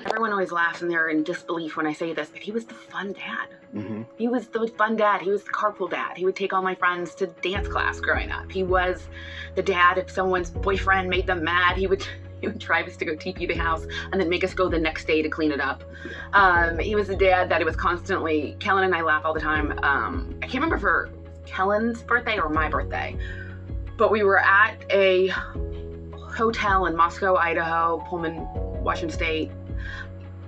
Everyone always laughs and they're in disbelief when I say this, but he was the fun dad. Mm-hmm. He was the fun dad. He was the carpool dad. He would take all my friends to dance class growing up. He was the dad if someone's boyfriend made them mad. He would drive us to go TP the house and then make us go the next day to clean it up. He was the dad that it was constantly, Kellen and I laugh all the time. I can't remember for Kellen's birthday or my birthday, but we were at a hotel in Moscow, Idaho, Pullman, Washington State.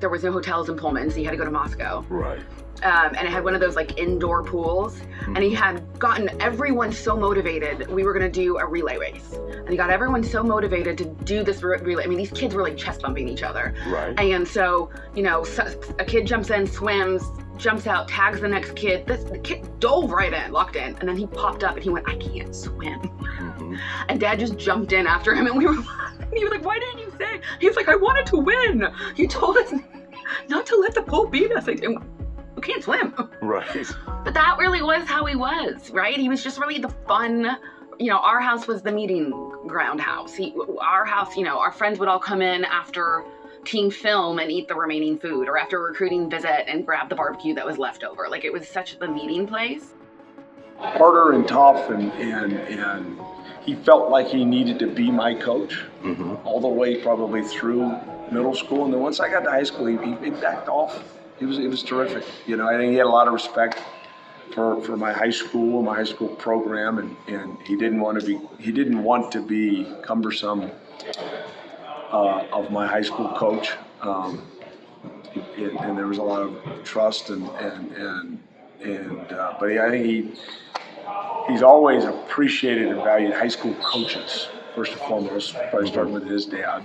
There was no hotels in Pullman, so you had to go to Moscow. Right. And it had one of those like indoor pools, and he had gotten everyone so motivated. We were gonna do a relay race, and he got everyone so motivated to do this relay. I mean, these kids were like chest bumping each other. Right. And so, a kid jumps in, swims, jumps out, tags the next kid. The kid dove right in, locked in, and then he popped up and he went, "I can't swim." Mm-hmm. And Dad just jumped in after him, and we were laughing. He was like, "Why didn't you say?" He was like, "I wanted to win. You told us not to let the pool beat us." Like, you can't swim. Right. But that really was how he was, right? He was just really the fun, our house was the meeting ground house. Our house, our friends would all come in after team film and eat the remaining food, or after recruiting visit and grab the barbecue that was left over. Like, it was such the meeting place. Harder and tough, and he felt like he needed to be my coach all the way probably through middle school. And then once I got to high school, he backed off. He was terrific. I think he had a lot of respect for my high school program, and he didn't want to be cumbersome of my high school coach. And there was a lot of trust but I think he's always appreciated and valued high school coaches first and foremost. Probably starting with his dad,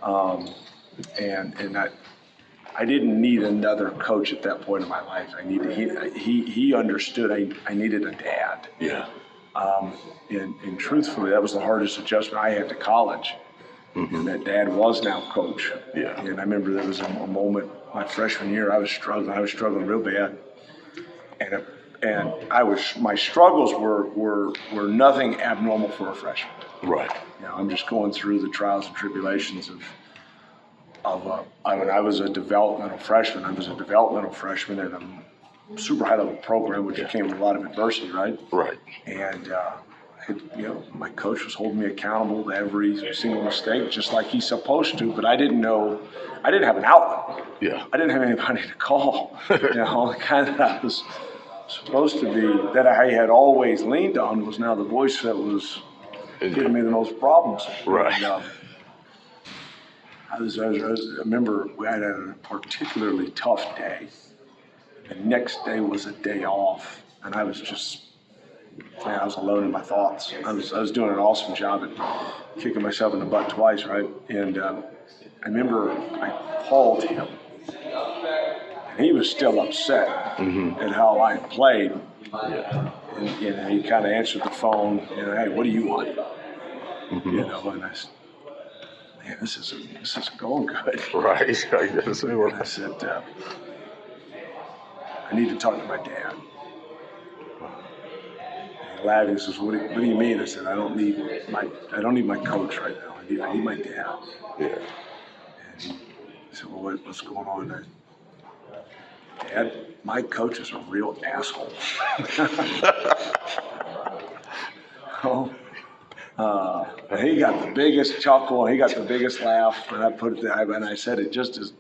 and that. I didn't need another coach at that point in my life. He understood I needed a dad. Yeah. And truthfully, that was the hardest adjustment I had to college. And that dad was now coach. Yeah. And I remember there was a moment my freshman year I was struggling real bad. And my struggles were nothing abnormal for a freshman. Right. I'm just going through the trials and tribulations of I was a developmental freshman. I was a developmental freshman in a super high level program, which came with a lot of adversity, right? Right. And my coach was holding me accountable to every single mistake, just like he's supposed to. But I didn't have an outlet. Yeah. I didn't have anybody to call. The kind that I was supposed to be, that I had always leaned on, was now the voice that was giving me the most problems. Right. And, I remember we had a particularly tough day. The next day was a day off, and I was alone in my thoughts. I was doing an awesome job at kicking myself in the butt twice, right? And I remember I called him, and he was still upset at how I played. Yeah. And he kind of answered the phone, "Hey, what do you want?" And I said, "Man, this isn't going good." Right. I guess they were. And I said, "I need to talk to my dad." And he laughed and says, "What do you mean?" I said, I don't need my coach right now. I need my dad." Yeah. And he said, "Well, what's going on?" I said, "Dad, my coach is a real asshole." And he got the biggest chuckle, and he got the biggest laugh, and I said it just as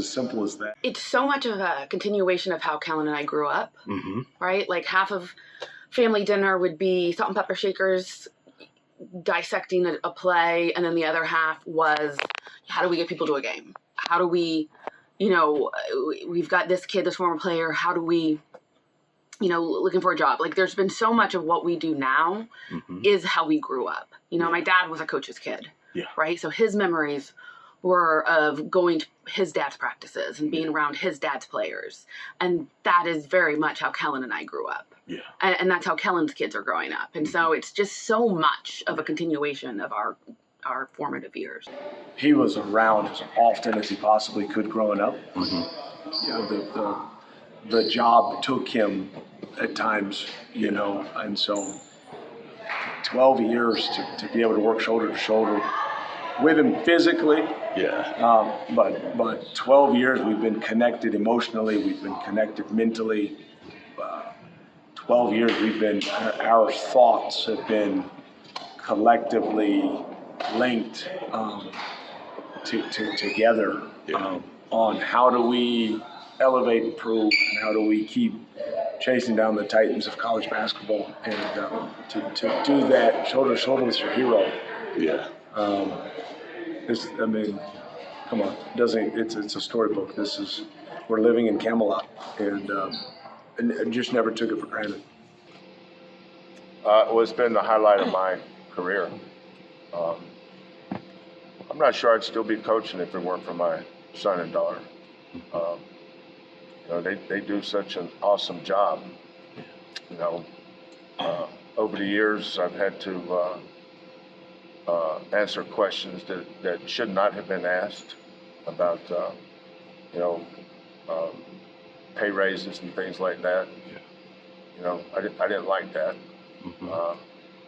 simple as that. It's so much of a continuation of how Kellen and I grew up, right? Like, half of family dinner would be salt and pepper shakers dissecting a play, and then the other half was, how do we get people to a game? How do we, we've got this kid, this former player, how do we, looking for a job. Like, there's been so much of what we do now is how we grew up. My dad was a coach's kid, right? So his memories were of going to his dad's practices and being around his dad's players. And that is very much how Kellen and I grew up. Yeah. And that's how Kellen's kids are growing up. And so it's just so much of a continuation of our formative years. He was around as often as he possibly could growing up. The job took him at times, and so 12 years to be able to work shoulder to shoulder with him physically. Yeah. But 12 years we've been connected emotionally, we've been connected mentally. 12 years our thoughts have been collectively linked together on how do we elevate, improve, and how do we keep chasing down the titans of college basketball, and to do that shoulder to shoulder with your hero. Yeah. Come on, it's a storybook. We're living in Camelot, and I just never took it for granted. Well, it's been the highlight of my career. I'm not sure I'd still be coaching if it weren't for my son and daughter. They do such an awesome job. Over the years, I've had to answer questions that should not have been asked about, pay raises and things like that. I didn't like that. Mm-hmm.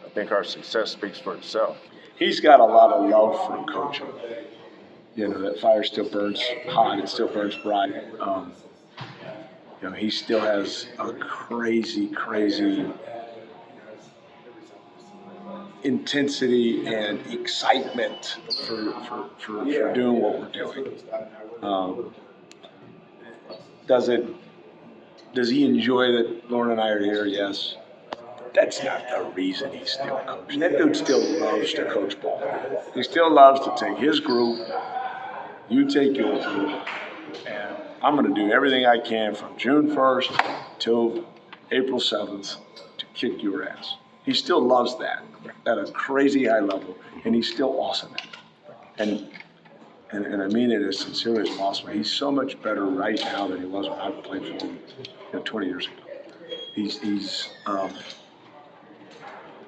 I think our success speaks for itself. He's got a lot of love for coaching. That fire still burns hot. It still burns bright. He still has a crazy intensity and excitement for doing what we're doing. Does he enjoy that Lauren and I are here? Yes. That's not the reason he's still coaching. That dude still loves to coach ball. He still loves to take his group, you take your group, and I'm going to do everything I can from June 1st till April 7th to kick your ass. He still loves that at a crazy high level, and he's still awesome at it. And I mean it as sincerely as possible. He's so much better right now than he was when I played for him 20 years ago.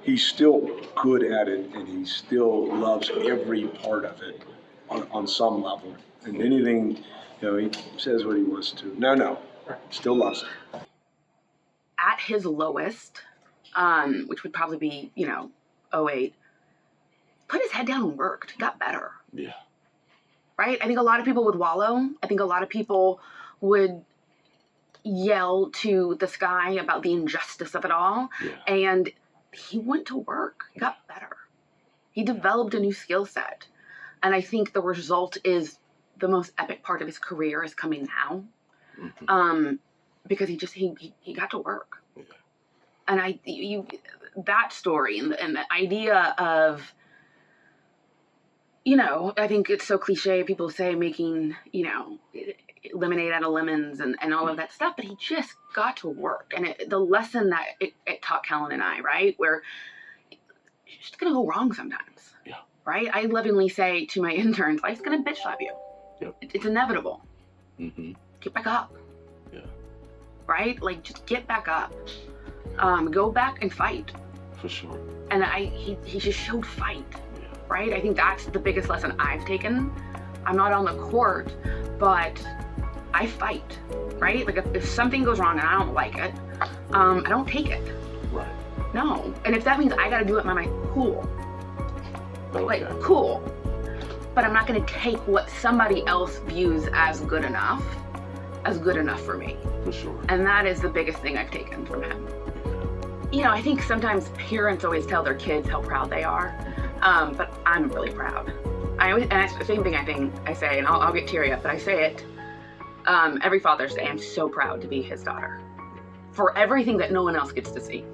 He's still good at it, and he still loves every part of it on some level. And anything, he says what he wants to. No, still loves it. At his lowest, which would probably be, 08, put his head down and worked. He got better. Yeah. Right? I think a lot of people would wallow. I think a lot of people would yell to the sky about the injustice of it all. Yeah. And he went to work. He got better. He developed a new skill set. And I think the result is the most epic part of his career is coming now. Mm-hmm. Because he got to work. Yeah. And that story and the idea of, I think it's so cliche. People say making, lemonade out of lemons and all of that stuff, but he just got to work. And the lesson that it taught Kellen and I, right, where it's just going to go wrong sometimes. Yeah. Right? I lovingly say to my interns, life's going to bitch slap you. Yep. It's inevitable. Mm-hmm. Get back up. Yeah. Right? Like, just get back up. Go back and fight. For sure. And he just showed fight. Yeah. Right? I think that's the biggest lesson I've taken. I'm not on the court, but I fight, right? Like if something goes wrong and I don't like it, I don't take it. Right. No. And if that means I got to do it by my cool, Okay. like cool. But I'm not going to take what somebody else views as good enough for me. For sure. And that is the biggest thing I've taken from him. I think sometimes parents always tell their kids how proud they are, but I'm really proud. And it's the same thing I say, and I'll get teary up, but I say it every Father's Day. I'm so proud to be his daughter for everything that no one else gets to see.